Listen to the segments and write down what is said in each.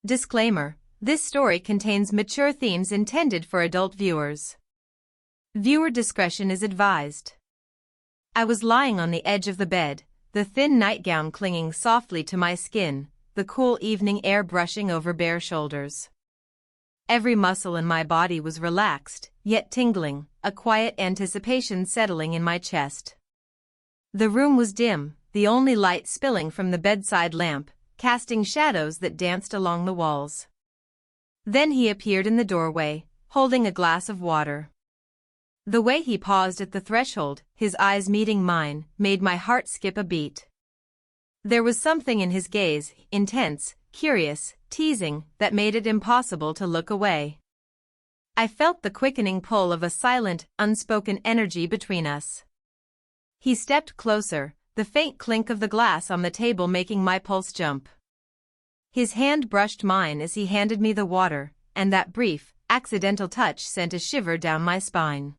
Disclaimer: this story contains mature themes intended for adult viewers. Viewer discretion is advised. I was lying on the edge of the bed, the thin nightgown clinging softly to my skin, the cool evening air brushing over bare shoulders. Every muscle in my body was relaxed, yet tingling, a quiet anticipation settling in my chest. The room was dim, the only light spilling from the bedside lamp, casting shadows that danced along the walls. Then he appeared in the doorway, holding a glass of water. The way he paused at the threshold, his eyes meeting mine, made my heart skip a beat. There was something in his gaze, intense, curious, teasing, that made it impossible to look away. I felt the quickening pull of a silent, unspoken energy between us. He stepped closer, the faint clink of the glass on the table making my pulse jump. His hand brushed mine as he handed me the water, and that brief, accidental touch sent a shiver down my spine.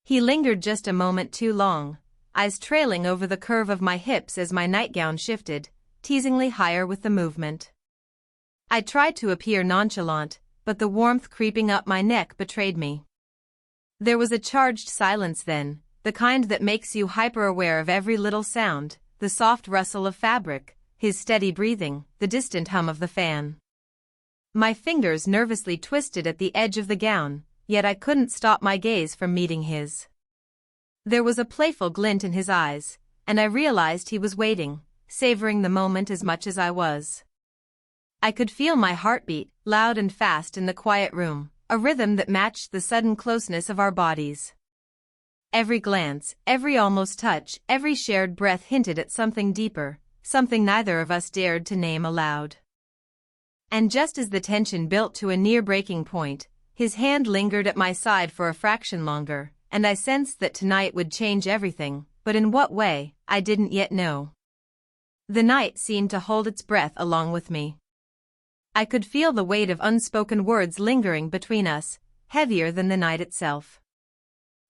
He lingered just a moment too long, eyes trailing over the curve of my hips as my nightgown shifted, teasingly higher with the movement. I tried to appear nonchalant, but the warmth creeping up my neck betrayed me. There was a charged silence then, the kind that makes you hyper-aware of every little sound, the soft rustle of fabric, his steady breathing, the distant hum of the fan. My fingers nervously twisted at the edge of the gown, yet I couldn't stop my gaze from meeting his. There was a playful glint in his eyes, and I realized he was waiting, savoring the moment as much as I was. I could feel my heartbeat, loud and fast in the quiet room, a rhythm that matched the sudden closeness of our bodies. Every glance, every almost touch, every shared breath hinted at something deeper, something neither of us dared to name aloud. And just as the tension built to a near breaking point, his hand lingered at my side for a fraction longer, and I sensed that tonight would change everything, but in what way, I didn't yet know. The night seemed to hold its breath along with me. I could feel the weight of unspoken words lingering between us, heavier than the night itself.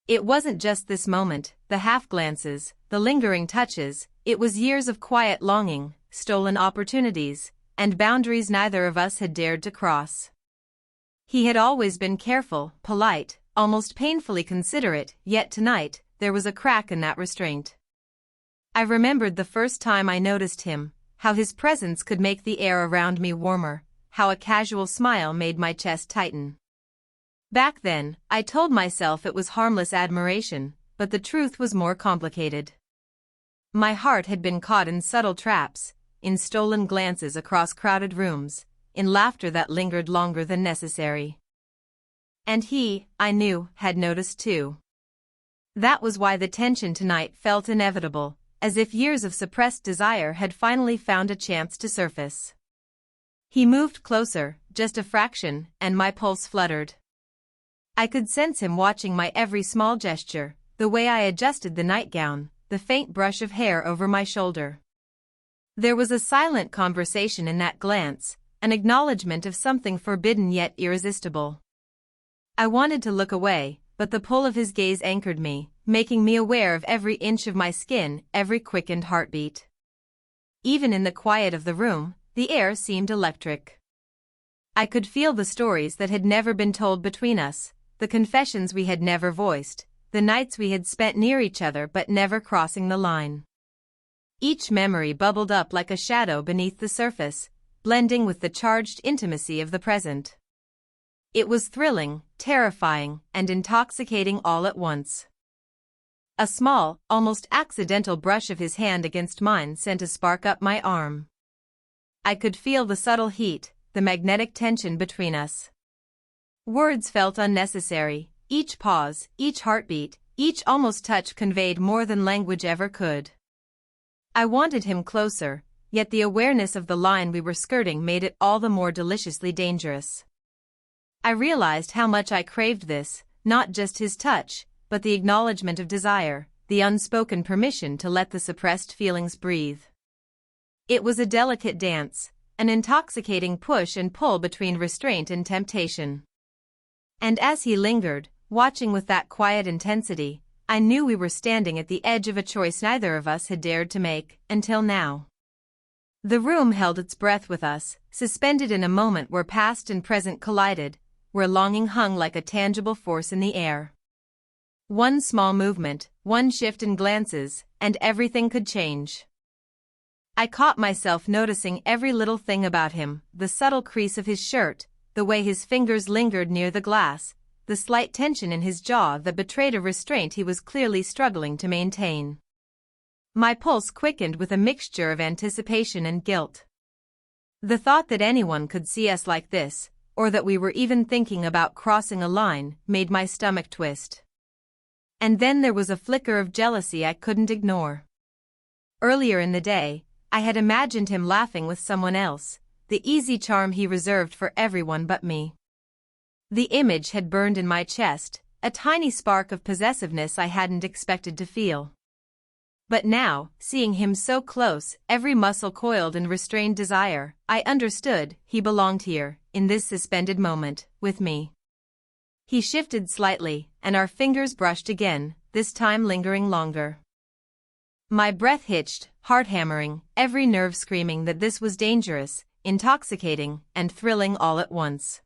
It wasn't just this moment, the half-glances, the lingering touches, it was years of quiet longing, stolen opportunities, and boundaries neither of us had dared to cross. He had always been careful, polite, almost painfully considerate, yet tonight, there was a crack in that restraint. I remembered the first time I noticed him, how his presence could make the air around me warmer, how a casual smile made my chest tighten. Back then, I told myself it was harmless admiration, but the truth was more complicated. My heart had been caught in subtle traps, in stolen glances across crowded rooms, in laughter that lingered longer than necessary. And he, I knew, had noticed too. That was why the tension tonight felt inevitable, as if years of suppressed desire had finally found a chance to surface. He moved closer, just a fraction, and my pulse fluttered. I could sense him watching my every small gesture, the way I adjusted the nightgown, the faint brush of hair over my shoulder. There was a silent conversation in that glance, an acknowledgement of something forbidden yet irresistible. I wanted to look away, but the pull of his gaze anchored me, making me aware of every inch of my skin, every quickened heartbeat. Even in the quiet of the room, the air seemed electric. I could feel the stories that had never been told between us, the confessions we had never voiced, the nights we had spent near each other but never crossing the line. Each memory bubbled up like a shadow beneath the surface, blending with the charged intimacy of the present. It was thrilling, terrifying, and intoxicating all at once. A small, almost accidental brush of his hand against mine sent a spark up my arm. I could feel the subtle heat, the magnetic tension between us. Words felt unnecessary, each pause, each heartbeat, each almost touch conveyed more than language ever could. I wanted him closer, yet the awareness of the line we were skirting made it all the more deliciously dangerous. I realized how much I craved this, not just his touch, but the acknowledgement of desire, the unspoken permission to let the suppressed feelings breathe. It was a delicate dance, an intoxicating push and pull between restraint and temptation. And as he lingered, watching with that quiet intensity, I knew we were standing at the edge of a choice neither of us had dared to make, until now. The room held its breath with us, suspended in a moment where past and present collided, where longing hung like a tangible force in the air. One small movement, one shift in glances, and everything could change. I caught myself noticing every little thing about him, the subtle crease of his shirt, the way his fingers lingered near the glass, the slight tension in his jaw that betrayed a restraint he was clearly struggling to maintain. My pulse quickened with a mixture of anticipation and guilt. The thought that anyone could see us like this, or that we were even thinking about crossing a line, made my stomach twist. And then there was a flicker of jealousy I couldn't ignore. Earlier in the day, I had imagined him laughing with someone else, the easy charm he reserved for everyone but me. The image had burned in my chest, a tiny spark of possessiveness I hadn't expected to feel. But now, seeing him so close, every muscle coiled in restrained desire, I understood he belonged here, in this suspended moment, with me. He shifted slightly, and our fingers brushed again, this time lingering longer. My breath hitched, heart hammering, every nerve screaming that this was dangerous, intoxicating, and thrilling all at once.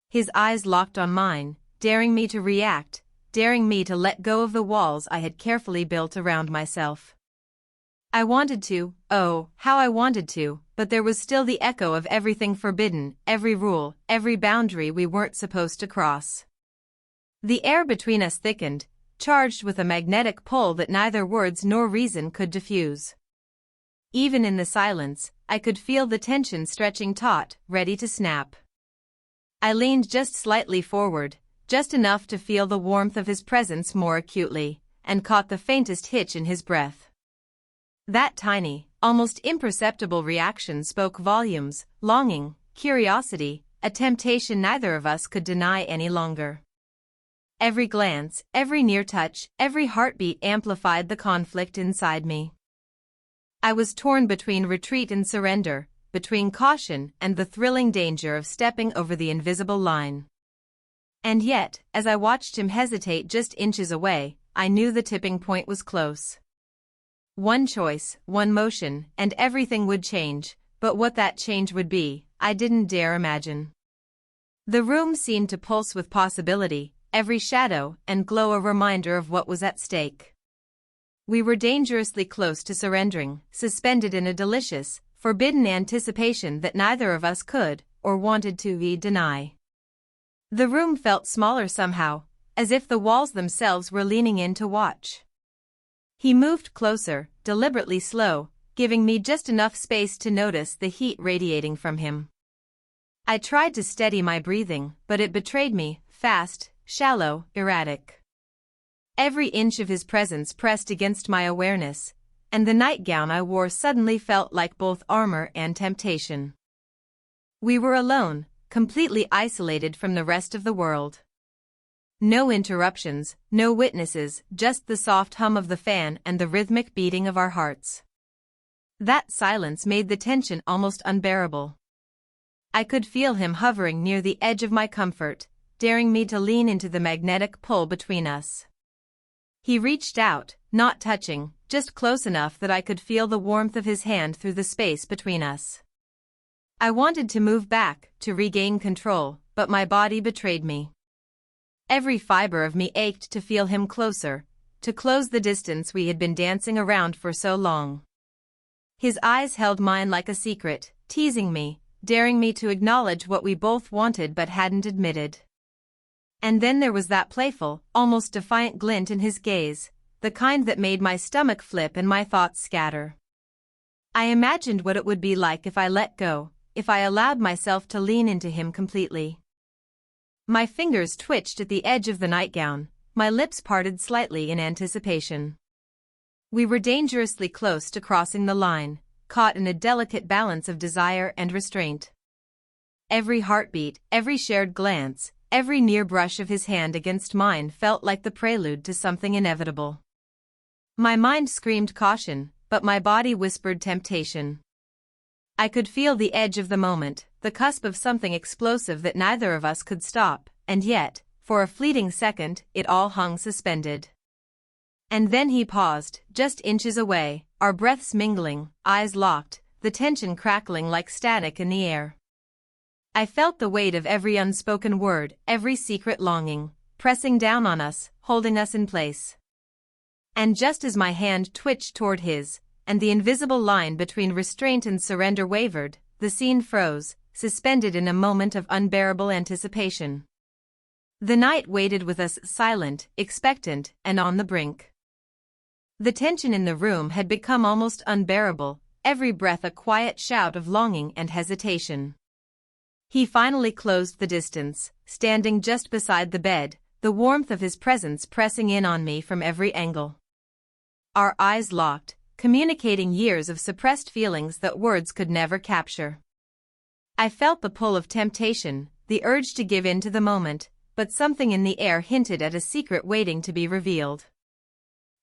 His eyes locked on mine, daring me to react, daring me to let go of the walls I had carefully built around myself. I wanted to, oh, how I wanted to, but there was still the echo of everything forbidden, every rule, every boundary we weren't supposed to cross. The air between us thickened, charged with a magnetic pull that neither words nor reason could diffuse. Even in the silence, I could feel the tension stretching taut, ready to snap. I leaned just slightly forward, just enough to feel the warmth of his presence more acutely, and caught the faintest hitch in his breath. That tiny, almost imperceptible reaction spoke volumes, longing, curiosity, a temptation neither of us could deny any longer. Every glance, every near touch, every heartbeat amplified the conflict inside me. I was torn between retreat and surrender, between caution and the thrilling danger of stepping over the invisible line. And yet, as I watched him hesitate just inches away, I knew the tipping point was close. One choice, one motion, and everything would change, but what that change would be, I didn't dare imagine. The room seemed to pulse with possibility, every shadow and glow a reminder of what was at stake. We were dangerously close to surrendering, suspended in a delicious, forbidden anticipation that neither of us could, or wanted to, deny. The room felt smaller somehow, as if the walls themselves were leaning in to watch. He moved closer, deliberately slow, giving me just enough space to notice the heat radiating from him. I tried to steady my breathing, but it betrayed me, fast, shallow, erratic. Every inch of his presence pressed against my awareness, and the nightgown I wore suddenly felt like both armor and temptation. We were alone, completely isolated from the rest of the world. No interruptions, no witnesses, just the soft hum of the fan and the rhythmic beating of our hearts. That silence made the tension almost unbearable. I could feel him hovering near the edge of my comfort, daring me to lean into the magnetic pull between us. He reached out, not touching, just close enough that I could feel the warmth of his hand through the space between us. I wanted to move back, to regain control, but my body betrayed me. Every fiber of me ached to feel him closer, to close the distance we had been dancing around for so long. His eyes held mine like a secret, teasing me, daring me to acknowledge what we both wanted but hadn't admitted. And then there was that playful, almost defiant glint in his gaze, the kind that made my stomach flip and my thoughts scatter. I imagined what it would be like if I let go, if I allowed myself to lean into him completely. My fingers twitched at the edge of the nightgown, my lips parted slightly in anticipation. We were dangerously close to crossing the line, caught in a delicate balance of desire and restraint. Every heartbeat, every shared glance, every near brush of his hand against mine felt like the prelude to something inevitable. My mind screamed caution, but my body whispered temptation. I could feel the edge of the moment, the cusp of something explosive that neither of us could stop, and yet, for a fleeting second, it all hung suspended. And then he paused, just inches away, our breaths mingling, eyes locked, the tension crackling like static in the air. I felt the weight of every unspoken word, every secret longing, pressing down on us, holding us in place. And just as my hand twitched toward his, and the invisible line between restraint and surrender wavered, the scene froze, suspended in a moment of unbearable anticipation. The night waited with us, silent, expectant, and on the brink. The tension in the room had become almost unbearable, every breath a quiet shout of longing and hesitation. He finally closed the distance, standing just beside the bed, the warmth of his presence pressing in on me from every angle. Our eyes locked, communicating years of suppressed feelings that words could never capture. I felt the pull of temptation, the urge to give in to the moment, but something in the air hinted at a secret waiting to be revealed.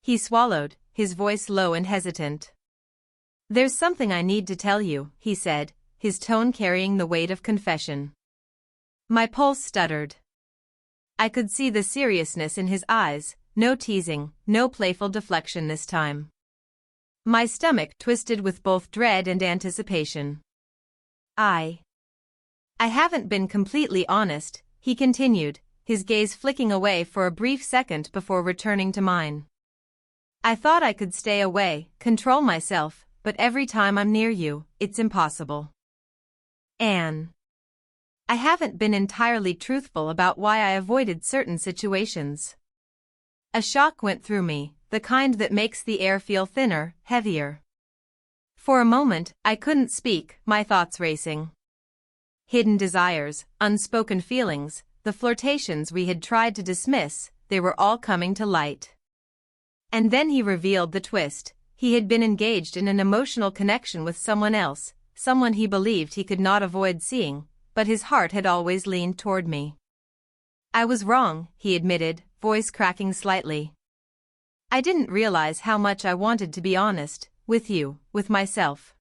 He swallowed, his voice low and hesitant. "There's something I need to tell you," he said, his tone carrying the weight of confession. My pulse stuttered. I could see the seriousness in his eyes, no teasing, no playful deflection this time. My stomach twisted with both dread and anticipation. I haven't been completely honest," he continued, his gaze flicking away for a brief second before returning to mine. "I thought I could stay away, control myself, but every time I'm near you, it's impossible. Anne, I haven't been entirely truthful about why I avoided certain situations." A shock went through me, the kind that makes the air feel thinner, heavier. For a moment, I couldn't speak, my thoughts racing. Hidden desires, unspoken feelings, the flirtations we had tried to dismiss, they were all coming to light. And then he revealed the twist. He had been engaged in an emotional connection with someone else, someone he believed he could not avoid seeing, but his heart had always leaned toward me. "I was wrong," he admitted, voice cracking slightly. "I didn't realize how much I wanted to be honest, with you, with myself.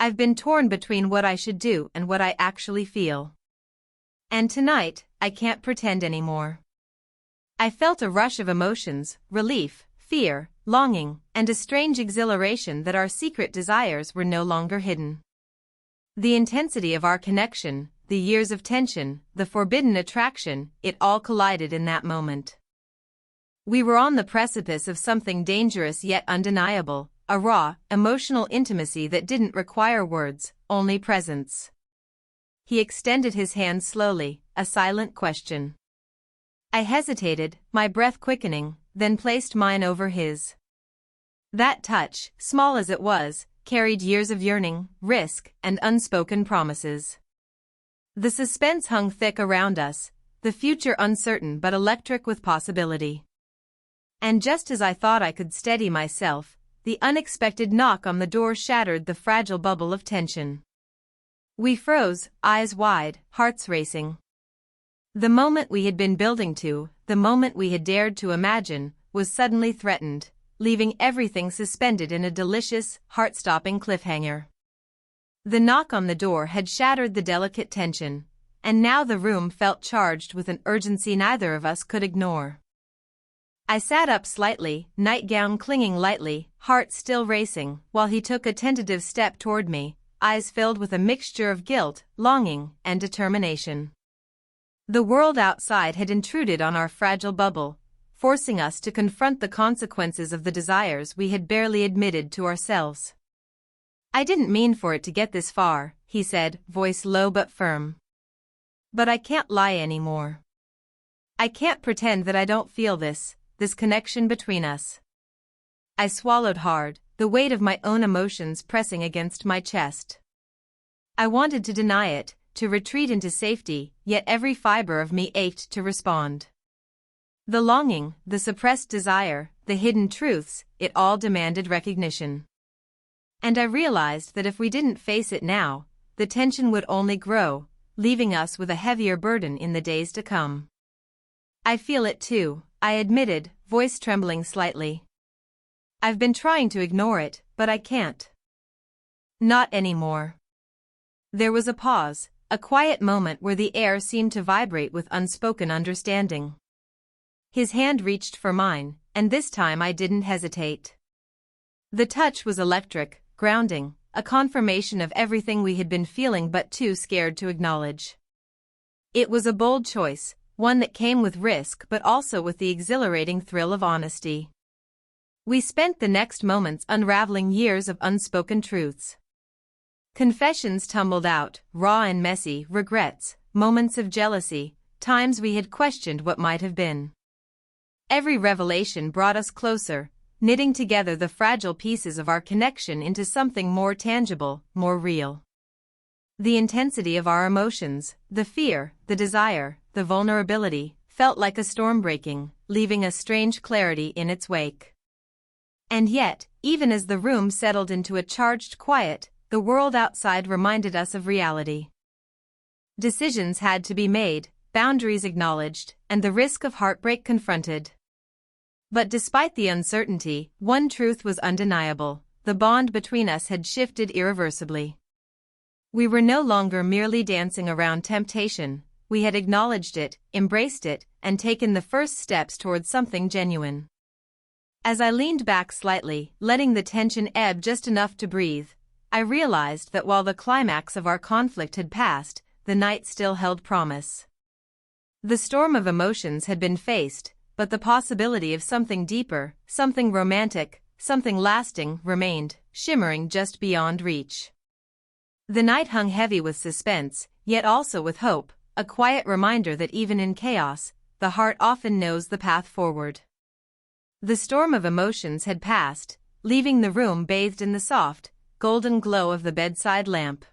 I've been torn between what I should do and what I actually feel. And tonight, I can't pretend anymore." I felt a rush of emotions, relief, fear, longing, and a strange exhilaration that our secret desires were no longer hidden. The intensity of our connection, the years of tension, the forbidden attraction, it all collided in that moment. We were on the precipice of something dangerous yet undeniable, a raw, emotional intimacy that didn't require words, only presence. He extended his hand slowly, a silent question. I hesitated, my breath quickening, then placed mine over his. That touch, small as it was, carried years of yearning, risk, and unspoken promises. The suspense hung thick around us, the future uncertain but electric with possibility. And just as I thought I could steady myself, the unexpected knock on the door shattered the fragile bubble of tension. We froze, eyes wide, hearts racing. The moment we had been building to, the moment we had dared to imagine, was suddenly threatened, leaving everything suspended in a delicious, heart-stopping cliffhanger. The knock on the door had shattered the delicate tension, and now the room felt charged with an urgency neither of us could ignore. I sat up slightly, nightgown clinging lightly, heart still racing, while he took a tentative step toward me, eyes filled with a mixture of guilt, longing, and determination. The world outside had intruded on our fragile bubble, forcing us to confront the consequences of the desires we had barely admitted to ourselves. "I didn't mean for it to get this far," he said, voice low but firm. "But I can't lie anymore. I can't pretend that I don't feel this connection between us." I swallowed hard, the weight of my own emotions pressing against my chest. I wanted to deny it, to retreat into safety, yet every fiber of me ached to respond. The longing, the suppressed desire, the hidden truths, it all demanded recognition. And I realized that if we didn't face it now, the tension would only grow, leaving us with a heavier burden in the days to come. "I feel it too," I admitted, voice trembling slightly. "I've been trying to ignore it, but I can't. Not anymore." There was a pause, a quiet moment where the air seemed to vibrate with unspoken understanding. His hand reached for mine, and this time I didn't hesitate. The touch was electric, grounding, a confirmation of everything we had been feeling but too scared to acknowledge. It was a bold choice, one that came with risk but also with the exhilarating thrill of honesty. We spent the next moments unraveling years of unspoken truths. Confessions tumbled out, raw and messy, regrets, moments of jealousy, times we had questioned what might have been. Every revelation brought us closer, knitting together the fragile pieces of our connection into something more tangible, more real. The intensity of our emotions, the fear, the desire, the vulnerability, felt like a storm breaking, leaving a strange clarity in its wake. And yet, even as the room settled into a charged quiet, the world outside reminded us of reality. Decisions had to be made, boundaries acknowledged, and the risk of heartbreak confronted. But despite the uncertainty, one truth was undeniable: the bond between us had shifted irreversibly. We were no longer merely dancing around temptation, we had acknowledged it, embraced it, and taken the first steps towards something genuine. As I leaned back slightly, letting the tension ebb just enough to breathe, I realized that while the climax of our conflict had passed, the night still held promise. The storm of emotions had been faced, but the possibility of something deeper, something romantic, something lasting, remained, shimmering just beyond reach. The night hung heavy with suspense, yet also with hope, a quiet reminder that even in chaos, the heart often knows the path forward. The storm of emotions had passed, leaving the room bathed in the soft, golden glow of the bedside lamp.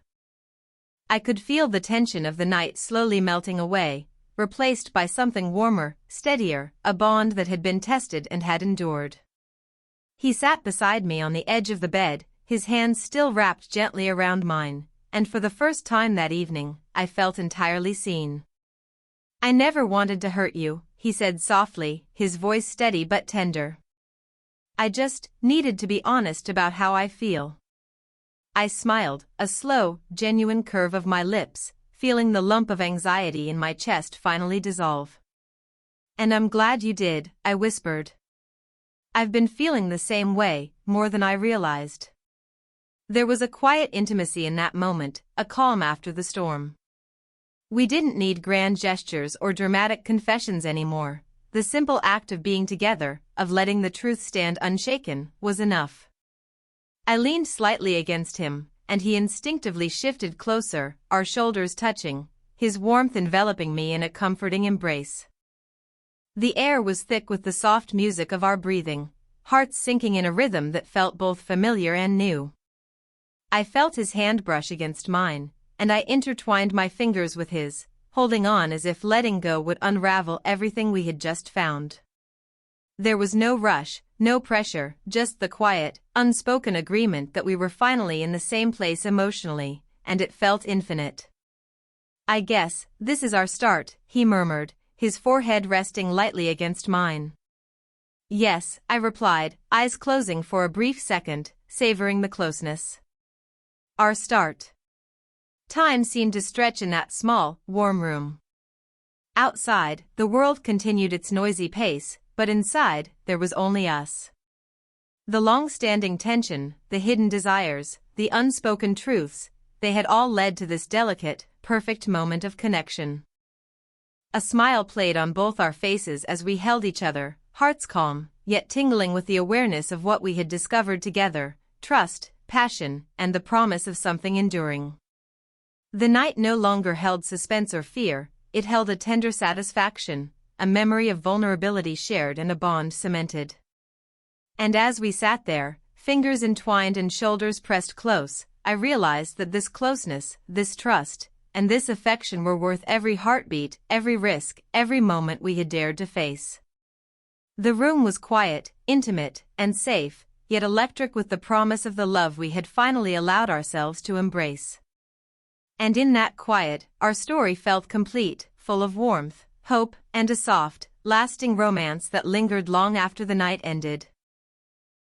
I could feel the tension of the night slowly melting away, replaced by something warmer, steadier, a bond that had been tested and had endured. He sat beside me on the edge of the bed, his hands still wrapped gently around mine, and for the first time that evening, I felt entirely seen. "I never wanted to hurt you," he said softly, his voice steady but tender. "I just needed to be honest about how I feel." I smiled, a slow, genuine curve of my lips, feeling the lump of anxiety in my chest finally dissolve. "And I'm glad you did," I whispered. "I've been feeling the same way, more than I realized." There was a quiet intimacy in that moment, a calm after the storm. We didn't need grand gestures or dramatic confessions anymore. The simple act of being together, of letting the truth stand unshaken, was enough. I leaned slightly against him, and he instinctively shifted closer, our shoulders touching, his warmth enveloping me in a comforting embrace. The air was thick with the soft music of our breathing, hearts sinking in a rhythm that felt both familiar and new. I felt his hand brush against mine, and I intertwined my fingers with his, holding on as if letting go would unravel everything we had just found. There was no rush, no pressure, just the quiet, unspoken agreement that we were finally in the same place emotionally, and it felt infinite. "I guess this is our start," he murmured, his forehead resting lightly against mine. "Yes," I replied, eyes closing for a brief second, savoring the closeness. Our start. Time seemed to stretch in that small, warm room. Outside, the world continued its noisy pace, but inside, there was only us. The long-standing tension, the hidden desires, the unspoken truths, they had all led to this delicate, perfect moment of connection. A smile played on both our faces as we held each other, hearts calm, yet tingling with the awareness of what we had discovered together: trust, passion, and the promise of something enduring. The night no longer held suspense or fear, it held a tender satisfaction, a memory of vulnerability shared and a bond cemented. And as we sat there, fingers entwined and shoulders pressed close, I realized that this closeness, this trust, and this affection were worth every heartbeat, every risk, every moment we had dared to face. The room was quiet, intimate, and safe, yet electric with the promise of the love we had finally allowed ourselves to embrace. And in that quiet, our story felt complete, full of warmth, hope, and a soft, lasting romance that lingered long after the night ended.